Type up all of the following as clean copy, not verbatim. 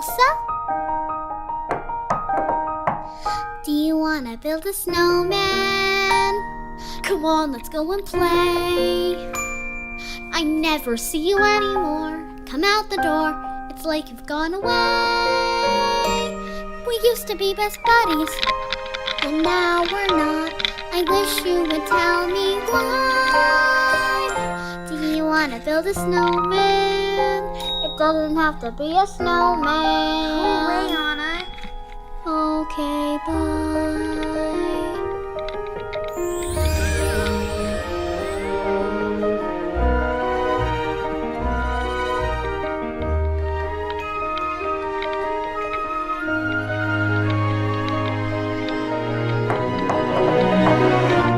Elsa? Do you wanna build a snowman? Come on, let's go and play. I never see you anymore. Come out the door, it's like you've gone away. We used to be best buddies, but now we're not. I wish you would tell me why. Do you wanna build a snowman? It doesn't have to be a snowman. Go away, Anna. Okay, bye.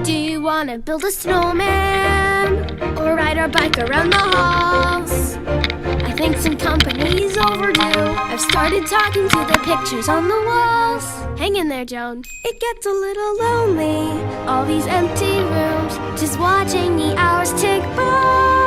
Do you wanna build a snowman? Or ride our bike around the halls? I think some company's overdue. I've started talking to the pictures on the walls. Hang in there, Joan. It gets a little lonely, all these empty rooms, just watching the hours tick by.